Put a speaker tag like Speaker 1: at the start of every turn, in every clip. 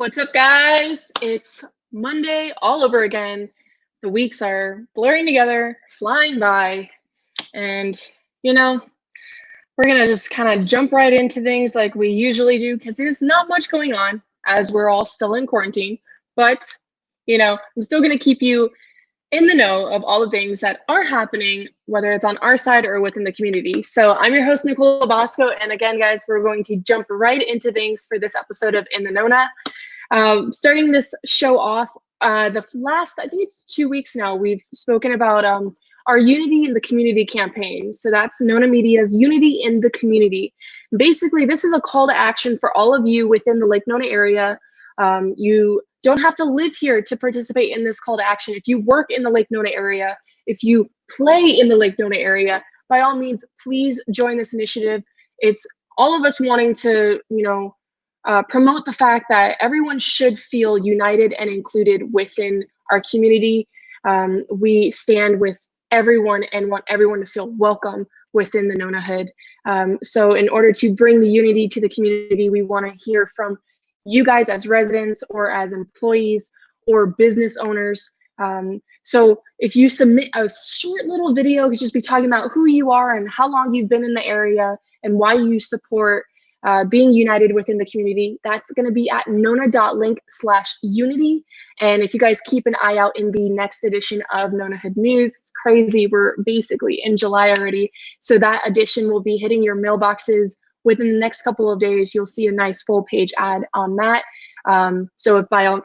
Speaker 1: What's up, guys? It's Monday all over again. The weeks are blurring together, flying by, and you know, we're gonna just kind of jump right into things like we usually do because there's not much going on as we're all still in quarantine. But I'm still gonna keep you in the know of all the things that are happening, whether it's on our side or within the community. So I'm your host, Nicole Bosco, and again, guys, we're going to jump right into things for this episode of In the Nona. Starting this show off, the last, I think it's 2 weeks now, we've spoken about our Unity in the Community campaign. So that's Nona.media's Unity in the Community. Basically, this is a call to action for all of you within the Lake Nona area. You don't have to live here to participate in this call to action. If you work in the Lake Nona area, if you play in the Lake Nona area, by all means, please join this initiative. It's all of us wanting to, promote the fact that everyone should feel united and included within our community. We stand with everyone and want everyone to feel welcome within the Nonahood. So in order to bring the unity to the community, we want to hear from you guys as residents or as employees or business owners. So if you submit a short little video, it could just be talking about who you are and how long you've been in the area and why you support being united within the community. That's going to be at nona.link/unity. And if you guys keep an eye out in the next edition of Nonahood News, it's crazy. We're basically in July already. So that edition will be hitting your mailboxes within the next couple of days. You'll see a nice full page ad on that. So if by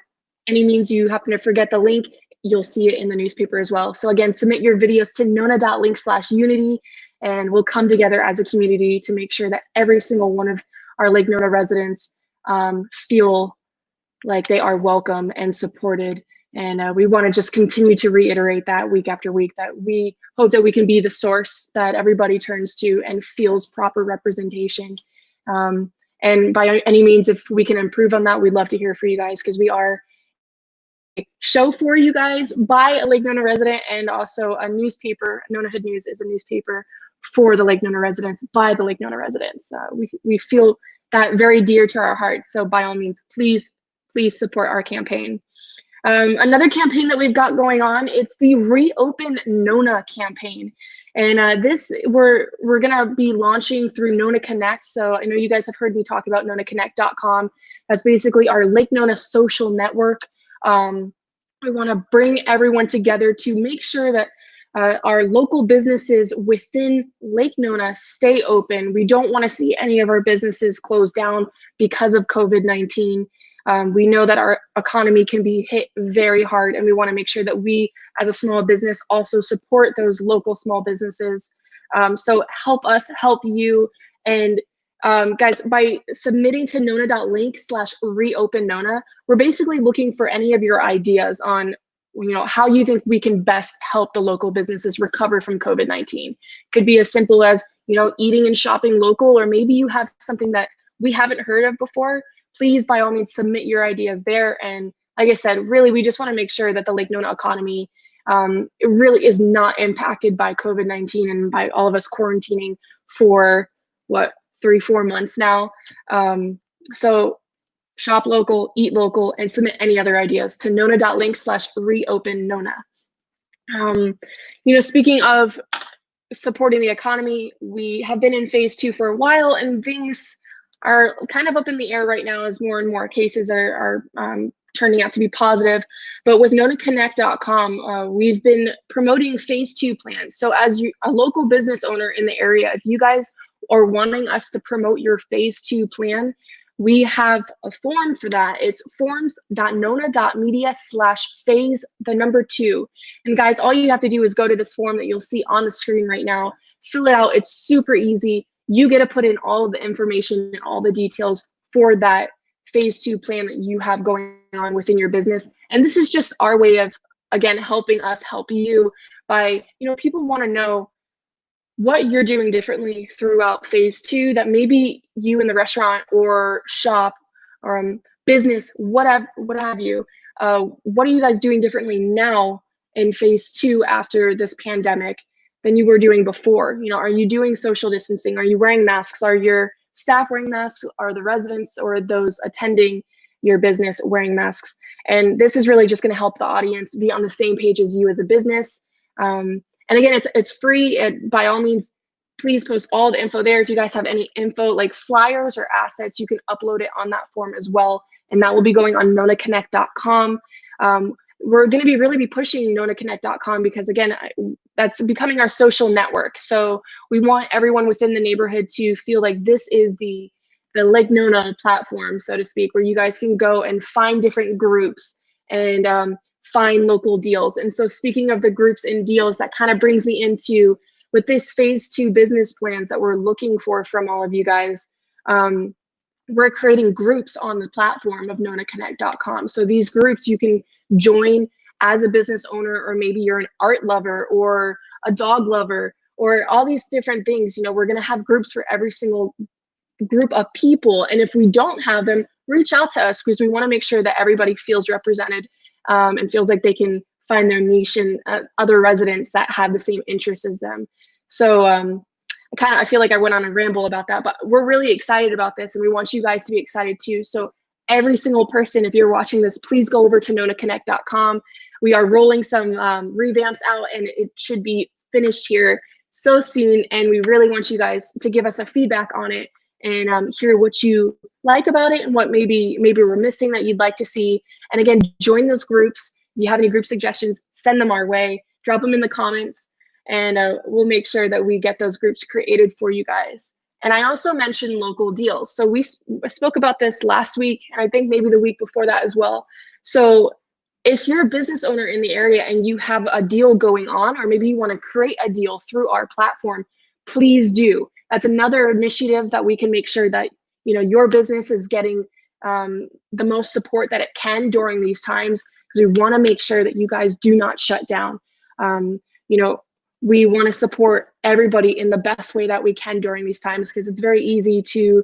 Speaker 1: any means you happen to forget the link, you'll see it in the newspaper as well. So again, submit your videos to nona.link/unity. And we'll come together as a community to make sure that every single one of our Lake Nona residents feel like they are welcome and supported. And we want to just continue to reiterate that week after week, that we hope that we can be the source that everybody turns to and feels proper representation. And by any means, if we can improve on that, we'd love to hear from you guys, because we are a show for you guys by a Lake Nona resident, and also a newspaper. Nonahood News is a newspaper for the Lake Nona residents by the Lake Nona residents. We feel that very dear to our hearts. So by all means, please support our campaign. Another campaign that we've got going on, it's the Reopen Nona campaign. And this we're gonna be launching through Nona Connect. So I know you guys have heard me talk about nonaconnect.com. That's basically our Lake Nona social network. We wanna bring everyone together to make sure that our local businesses within Lake Nona stay open. We don't want to see any of our businesses close down because of COVID-19. We know that our economy can be hit very hard, and we want to make sure that we, as a small business, also support those local small businesses. So help us help you. And guys, by submitting to nona.link/reopen Nona, we're basically looking for any of your ideas on how you think we can best help the local businesses recover from COVID-19. Could be as simple as, eating and shopping local, or maybe you have something that we haven't heard of before. Please, by all means, submit your ideas there. And like I said, really, we just want to make sure that the Lake Nona economy it really is not impacted by COVID-19 and by all of us quarantining for 3-4 months now. So shop local, eat local, and submit any other ideas to nona.link/reopen Nona. Speaking of supporting the economy, we have been in phase 2 for a while, and things are kind of up in the air right now as more and more cases are turning out to be positive. But with nonaconnect.com, we've been promoting phase 2 plans. So as a local business owner in the area, if you guys are wanting us to promote your phase 2 plan, we have a form for that. It's forms.nona.media/phase2. And guys, all you have to do is go to this form that you'll see on the screen right now, fill it out. It's super easy. You get to put in all of the information and all the details for that phase 2 plan that you have going on within your business. And this is just our way of, again, helping us help you by, people want to know what you're doing differently throughout phase 2 that maybe you in the restaurant or shop or business, what have you, what are you guys doing differently now in phase 2 after this pandemic than you were doing before? Are you doing social distancing? Are you wearing masks? Are your staff wearing masks? Are the residents or those attending your business wearing masks. And this is really just going to help the audience be on the same page as you as a business. And again, it's free. By all means, please post all the info there. If you guys have any info like flyers or assets, you can upload it on that form as well. And that will be going on nona.connect.com. We're going to really be pushing nonaconnect.com because, again, that's becoming our social network. So we want everyone within the neighborhood to feel like this is the Lake Nona platform, so to speak, where you guys can go and find different groups and find local deals. And so speaking of the groups and deals, that kind of brings me into with this phase 2 business plans that we're looking for from all of you guys. We're creating groups on the platform of nonaconnect.com. So these groups you can join as a business owner, or maybe you're an art lover or a dog lover or all these different things. You know, we're going to have groups for every single group of people. And if we don't have them, reach out to us because we want to make sure that everybody feels represented and feels like they can find their niche in other residents that have the same interests as them. So I feel like I went on a ramble about that, but we're really excited about this and we want you guys to be excited too. So every single person, if you're watching this, please go over to nonaconnect.com. We are rolling some revamps out and it should be finished here so soon. And we really want you guys to give us a feedback on it and hear what you like about it and what maybe we're missing that you'd like to see. And again, join those groups. If you have any group suggestions, send them our way, drop them in the comments, and we'll make sure that we get those groups created for you guys. And I also mentioned local deals. So we spoke about this last week, and I think maybe the week before that as well. So if you're a business owner in the area and you have a deal going on, or maybe you want to create a deal through our platform, please do. That's another initiative that we can make sure that, you know, your business is getting the most support that it can during these times, because we want to make sure that you guys do not shut down. You know, we want to support everybody in the best way that we can during these times, because it's very easy to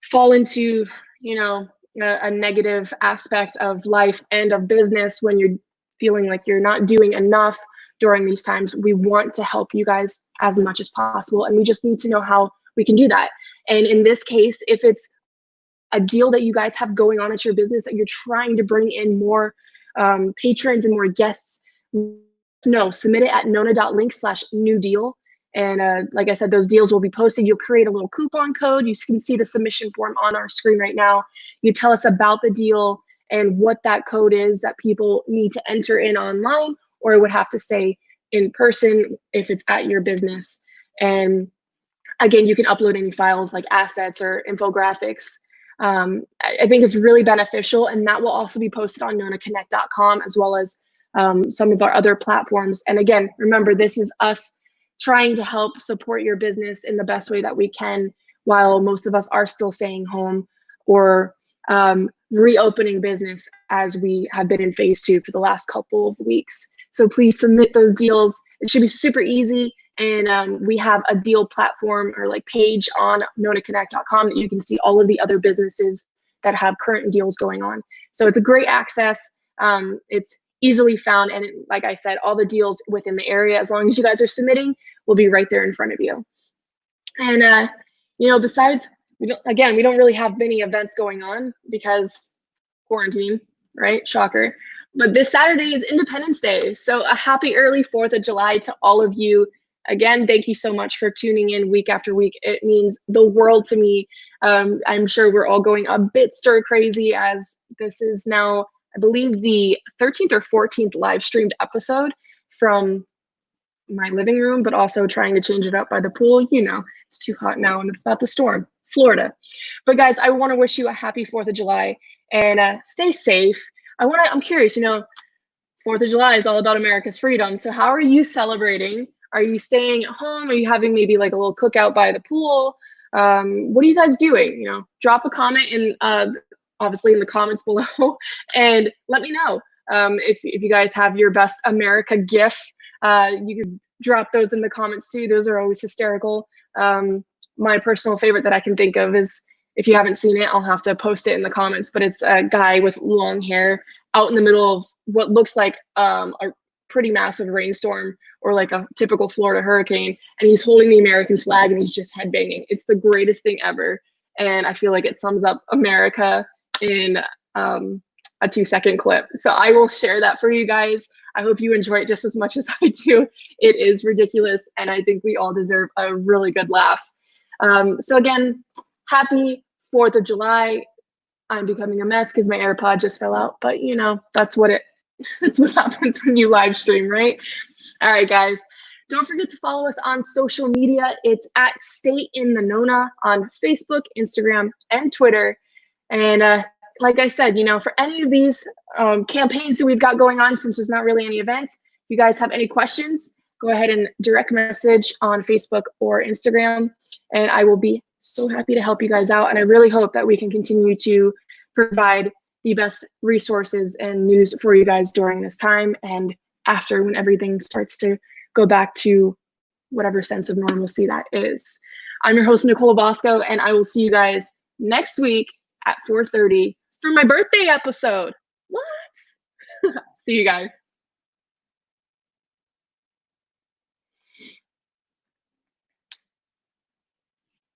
Speaker 1: fall into, you know, a negative aspect of life and of business when you're feeling like you're not doing enough during these times. We want to help you guys as much as possible, and we just need to know how we can do that. And in this case, if it's a deal that you guys have going on at your business that you're trying to bring in more patrons and more guests, no, submit it at nona.link/new deal. And like I said, those deals will be posted. You'll create a little coupon code. You can see the submission form on our screen right now. You tell us about the deal and what that code is that people need to enter in online, or would have to say in person if it's at your business. And again, you can upload any files like assets or infographics. I think it's really beneficial, and that will also be posted on nonaconnect.com as well as some of our other platforms. And again, remember, this is us trying to help support your business in the best way that we can, while most of us are still staying home or reopening business as we have been in phase 2 for the last couple of weeks. So please submit those deals. It should be super easy. And we have a deal platform or like page on nonaconnect.com that you can see all of the other businesses that have current deals going on. So it's a great access. It's easily found. And like I said, all the deals within the area, as long as you guys are submitting, will be right there in front of you. And, you know, besides, we don't really have many events going on because quarantine, right? Shocker. But this Saturday is Independence Day. So a happy early 4th of July to all of you. Again, thank you so much for tuning in week after week. It means the world to me. I'm sure we're all going a bit stir crazy as this is now, I believe, the 13th or 14th live streamed episode from my living room, but also trying to change it up by the pool. You know, it's too hot now and it's about to storm. Florida. But guys, I want to wish you a happy 4th of July and stay safe. I'm curious, you know, 4th of July is all about America's freedom. So how are you celebrating? Are you staying at home? Are you having maybe like a little cookout by the pool? What are you guys doing? You know, drop a comment in obviously in the comments below and let me know. If you guys have your best America gif, you could drop those in the comments too. Those are always hysterical. My personal favorite that I can think of is, if you haven't seen it, I'll have to post it in the comments, but it's a guy with long hair out in the middle of what looks like a pretty massive rainstorm or like a typical Florida hurricane, and he's holding the American flag and he's just headbanging. It's the greatest thing ever. And I feel like it sums up America in a 2-second clip. So I will share that for you guys. I hope you enjoy it just as much as I do. It is ridiculous, and I think we all deserve a really good laugh. So again, happy 4th of July. I'm becoming a mess because my AirPod just fell out, but you know, that's what happens when you live stream, right? All right, guys. Don't forget to follow us on social media. It's at Stay in the Nona on Facebook, Instagram, and Twitter. And like I said, you know, for any of these campaigns that we've got going on, since there's not really any events, if you guys have any questions, go ahead and direct message on Facebook or Instagram, and I will be so happy to help you guys out. And I really hope that we can continue to provide the best resources and news for you guys during this time and after, when everything starts to go back to whatever sense of normalcy that is. I'm your host, Nicole Bosco, and I will see you guys next week at 4:30 for my birthday episode. What? See you guys.